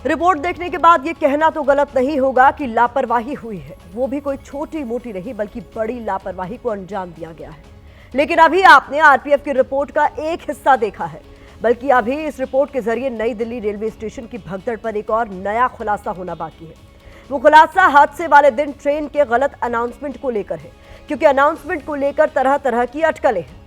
Report देखने के बाद ये कहना तो गलत नहीं होगा कि लापरवाही हुई है। वो भी कोई छोटी मोटी नहीं बल्कि बड़ी लापरवाही को अंजाम दिया गया है। लेकिन अभी आपने आरपीएफ की रिपोर्ट का एक हिस्सा देखा है, बल्कि अभी इस रिपोर्ट के जरिए नई दिल्ली रेलवे स्टेशन की भगदड़ पर एक और नया खुलासा होना बाकी है। वो खुलासा हादसे वाले दिन ट्रेन के गलत अनाउंसमेंट को लेकर है, क्योंकि अनाउंसमेंट को लेकर तरह तरह की अटकलें हैं।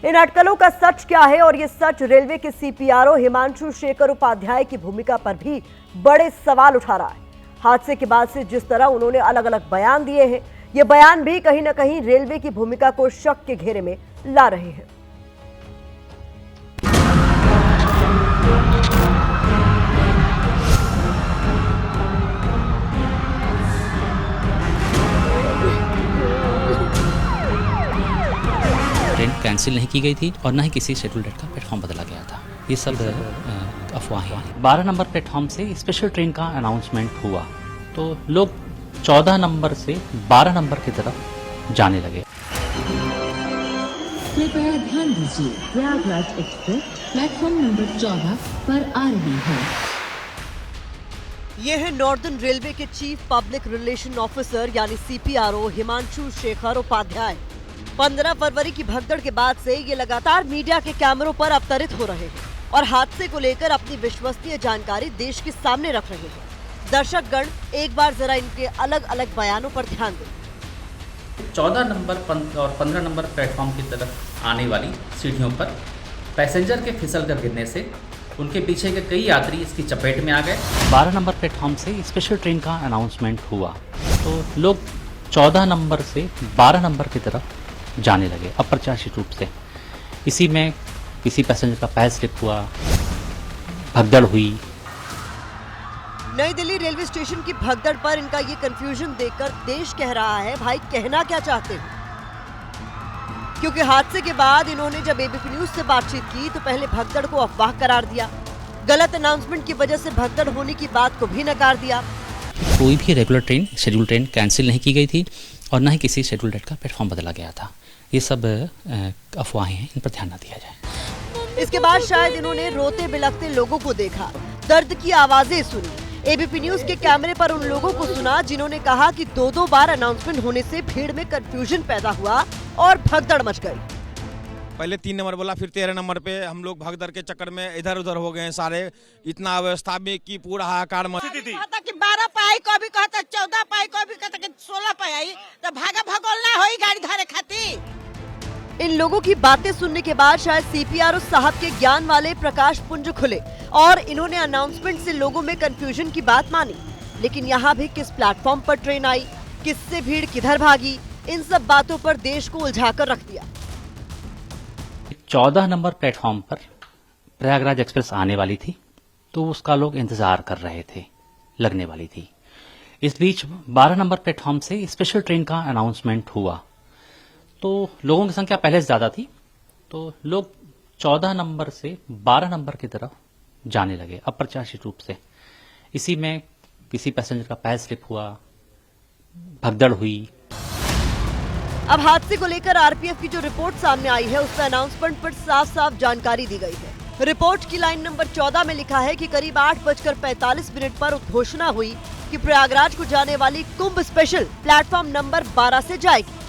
इन अटकलों का सच क्या है और ये सच रेलवे के सीपीआरओ हिमांशु शेखर उपाध्याय की भूमिका पर भी बड़े सवाल उठा रहा है। हादसे के बाद से जिस तरह उन्होंने अलग अलग बयान दिए हैं, ये बयान भी कहीं ना कहीं रेलवे की भूमिका को शक के घेरे में ला रहे हैं। ट्रेन कैंसिल नहीं की गई थी और न ही किसी शेड्यूल डेट का प्लेटफॉर्म बदला गया था। ये सब अफवाहें हैं। 12 नंबर प्लेटफॉर्म से स्पेशल ट्रेन का अनाउंसमेंट हुआ तो लोग 14 नंबर से 12 नंबर की तरफ जाने लगे। कृपया ध्यान दीजिए, प्रयागराज एक्सप्रेस प्लेटफॉर्म नंबर 14 पर आ रही है। ये है नॉर्दर्न रेलवे के चीफ पब्लिक रिलेशन ऑफिसर यानी सीपीआरओ हिमांशु शेखर उपाध्याय। 15 फरवरी की भगदड़ के बाद से ये लगातार मीडिया के कैमरों पर अवतरित हो रहे हैं और हादसे को लेकर अपनी विश्वसनीय जानकारी देश के सामने रख रहे हैं। दर्शकगण एक बार जरा इनके अलग अलग बयानों पर ध्यान दें। 14 नंबर और 15 नंबर प्लेटफॉर्म की तरफ आने वाली सीढ़ियों पर पैसेंजर के फिसल कर गिरने से उनके पीछे के कई यात्री इसकी चपेट में आ गए। 12 नंबर प्लेटफॉर्म से स्पेशल ट्रेन का अनाउंसमेंट हुआ तो लोग 14 नंबर से 12 नंबर की तरफ जाने लगे अप्रत्याशित रूप से। इसी में किसी पैसेंजर का पैर स्लिप हुआ, भगदड़ हुई। नई दिल्ली रेलवे स्टेशन की भगदड़ पर इनका ये कंफ्यूजन देखकर देश कह रहा है, भाई कहना क्या चाहते हो? क्योंकि हादसे के बाद इन्होंने जब एबीपी न्यूज से बातचीत की तो पहले भगदड़ को अफवाह करार दिया, गलत अनाउंसमेंट की वजह से भगदड़ होने की बात को भी नकार दिया। कोई भी regular train, schedule train cancel नहीं की गई थी और न ही किसी शेड्यूल डेट का प्लेटफॉर्म बदला गया था। ये सब अफवाहें हैं, इन पर ध्यान न दिया जाए। इसके बाद शायद इन्होंने रोते बिलखते लोगों को देखा, दर्द की आवाजें सुनी। एबीपी न्यूज के कैमरे पर उन लोगों को सुना जिन्होंने कहा कि दो बार अनाउंसमेंट होने से भीड़ में कंफ्यूजन पैदा हुआ और भगदड़ मच गई। पहले 3 नंबर बोला, फिर 13 नंबर पे हम लोग भगदड़ के चक्कर में इधर उधर हो गए सारे। इतना व्यवस्था में की पूरा हाहाकार मच कि 12 पाई कभी कहता 14 पाई कभी कहता कि 16 पाई तो भागा भगोल ना होई गाड़ी धरे खातिर। इन लोगों की बातें सुनने के बाद शायद सीपीआरओ साहब के ज्ञान वाले प्रकाश पुंज खुले और इन्होंने अनाउंसमेंट से लोगों में कंफ्यूजन की बात मानी। लेकिन यहाँ भी किस प्लेटफॉर्म पर ट्रेन आई, किससे भीड़ किधर भागी, इन सब बातों पर देश को उलझाकर रख दिया। 14 नंबर प्लेटफॉर्म पर प्रयागराज एक्सप्रेस आने वाली थी तो उसका लोग इंतजार कर रहे थे, लगने वाली थी। इस बीच 12 नंबर प्लेटफॉर्म से स्पेशल ट्रेन का अनाउंसमेंट हुआ तो लोगों की संख्या पहले से ज्यादा थी तो लोग 14 नंबर से 12 नंबर की तरफ जाने लगे अप्रत्याशित रूप से। इसी में किसी पैसेंजर का पैर स्लिप हुआ, भगदड़ हुई। अब हादसे को लेकर आरपीएफ की जो रिपोर्ट सामने आई है उसमें अनाउंसमेंट पर साफ साफ जानकारी दी गई है। रिपोर्ट की लाइन नंबर 14 में लिखा है कि करीब 8:45 पर घोषणा हुई कि प्रयागराज को जाने वाली कुंभ स्पेशल प्लेटफॉर्म नंबर 12 से जाएगी।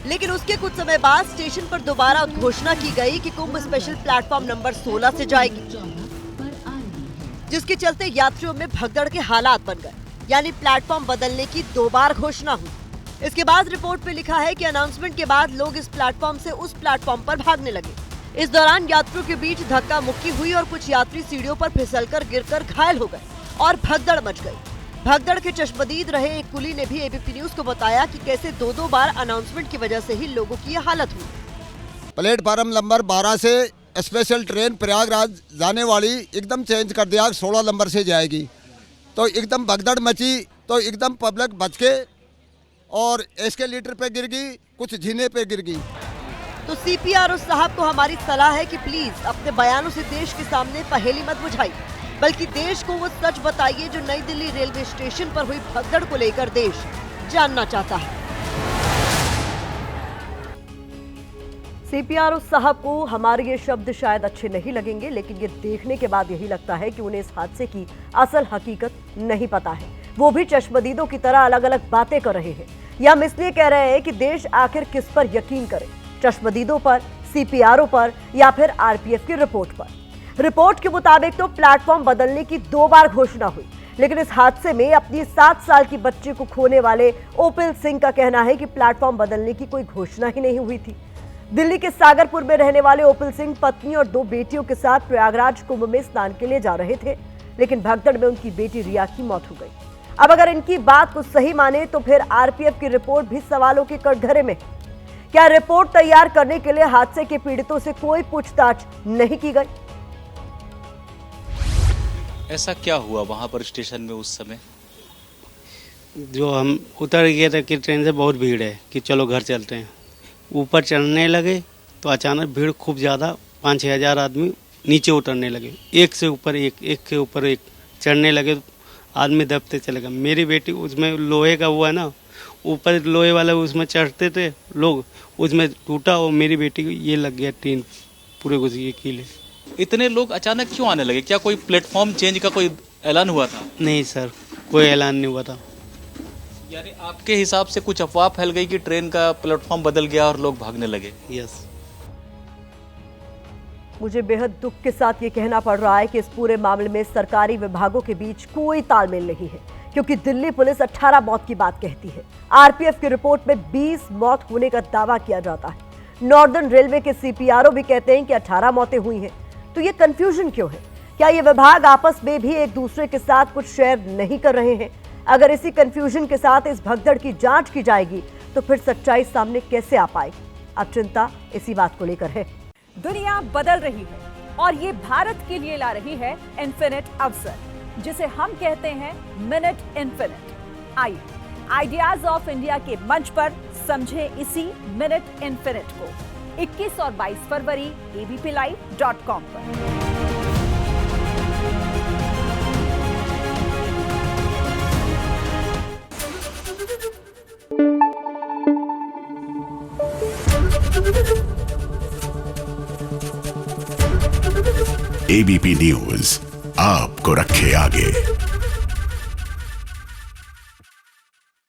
लेकिन उसके कुछ समय बाद स्टेशन पर दोबारा घोषणा की गई कि कुंभ स्पेशल प्लेटफॉर्म नंबर 16 से जाएगी, जिसके चलते यात्रियों में भगदड़ के हालात बन गए, यानी प्लेटफॉर्म बदलने की 2 बार घोषणा हुई। इसके बाद रिपोर्ट में लिखा है कि अनाउंसमेंट के बाद लोग इस प्लेटफॉर्म से उस प्लेटफॉर्म पर भागने लगे। इस दौरान यात्रियों के बीच धक्का मुक्की हुई और कुछ यात्री सीढ़ियों पर फिसलकर गिरकर घायल हो गए और भगदड़ मच गई। भगदड़ के चश्मदीद रहे एक कुली ने भी एबीपी न्यूज को बताया कि कैसे 2 बार अनाउंसमेंट की वजह से ही लोगों की यह हालत हुई। प्लेटफार्म नंबर 12 से स्पेशल ट्रेन प्रयागराज जाने वाली एकदम चेंज कर दिया, 16 नंबर से जाएगी। तो एकदम भगदड़ मची, तो एकदम पब्लिक बच के और एस्केलेटर पे गिर गई, कुछ जीने पे गिर गई। तो सीपीआरओ साहब को हमारी सलाह है कि प्लीज अपने बयानों से देश के सामने पहेली मत बुझाइए, बल्कि देश को वो सच बताइए जो नई दिल्ली रेलवे स्टेशन पर हुई भगदड़ को लेकर देश जानना चाहता है। सीपीआरओ साहब को हमारे ये शब्द शायद अच्छे नहीं लगेंगे, लेकिन ये देखने के बाद यही लगता है कि उन्हें इस हादसे की असल हकीकत नहीं पता है। वो भी चश्मदीदों की तरह अलग अलग बातें कर रहे हैं। या हम इसलिए कह रहे हैं कि देश आखिर किस पर यकीन करे, चश्मदीदों पर, सीपीआरओ पर, या फिर आरपीएफ की रिपोर्ट पर। रिपोर्ट के मुताबिक तो प्लेटफॉर्म बदलने की 2 बार घोषणा हुई, लेकिन इस हादसे में अपनी 7 साल की बच्ची को खोने वाले ओपिल सिंह का कहना है कि प्लेटफॉर्म बदलने की कोई घोषणा ही नहीं हुई थी। दिल्ली के सागरपुर में रहने वाले ओपिल सिंह पत्नी और 2 बेटियों के साथ प्रयागराज कुंभ में स्नान के लिए जा रहे थे, लेकिन भगदड़ में उनकी बेटी रिया की मौत हो गई। अब अगर इनकी बात को सही माने तो फिर आरपीएफ की रिपोर्ट भी सवालों के कटघरे में। क्या रिपोर्ट तैयार करने के लिए हादसे के पीड़ितों से कोई पूछताछ नहीं की गई? ऐसा क्या हुआ वहां पर स्टेशन में उस समय? जो हम उतर गए थे कि ट्रेन से बहुत भीड़ है कि चलो घर चलते हैं। ऊपर चढ़ने लगे तो अचानक भीड़ खूब ज़्यादा, 5-6 हज़ार आदमी नीचे उतरने लगे, एक से ऊपर एक के ऊपर एक चढ़ने लगे, आदमी दबते चले गए। मेरी बेटी उसमें लोहे का हुआ है ना, ऊपर लोहे वाला उसमें चढ़ते थे लोग, उसमें टूटा और मेरी बेटी को ये लग गया टीन पूरे घुस गए कीले। इतने लोग अचानक क्यों आने लगे? क्या कोई प्लेटफॉर्म चेंज का कोई ऐलान हुआ था? नहीं सर, कोई ऐलान नहीं हुआ था। यानी आपके हिसाब से कुछ अफवाह फैल गई कि ट्रेन का प्लेटफॉर्म बदल गया और लोग भागने लगे? यस। मुझे बेहद दुख के साथ ये कहना पड़ रहा है कि इस पूरे मामले में सरकारी विभागों के बीच कोई तालमेल नहीं है, क्योंकि दिल्ली पुलिस 18 मौत की बात कहती है। आरपीएफ की रिपोर्ट में 20 मौत होने का दावा किया जाता है। नॉर्दर्न रेलवे के सीपीआरओ भी कहते हैं कि 18 मौतें हुई हैं। तो ये कंफ्यूजन क्यों है? क्या ये विभाग आपस में भी एक दूसरे के साथ कुछ शेयर नहीं कर रहे हैं? अगर इसी कंफ्यूजन के साथ इस भगदड़ की जांच की जाएगी तो फिर सच्चाई सामने कैसे आ पाएगी? अब चिंता इसी बात को लेकर है। दुनिया बदल रही है और ये भारत के लिए ला रही है इन्फिनिट अवसर, जिसे हम कहते हैं मिनट इन्फिनिट। आइए आइडियाज ऑफ इंडिया के मंच पर समझे इसी मिनट इन्फिनिट को 21 और 22 फरवरी abplive.com पर। एबीपी न्यूज आपको रखे आगे।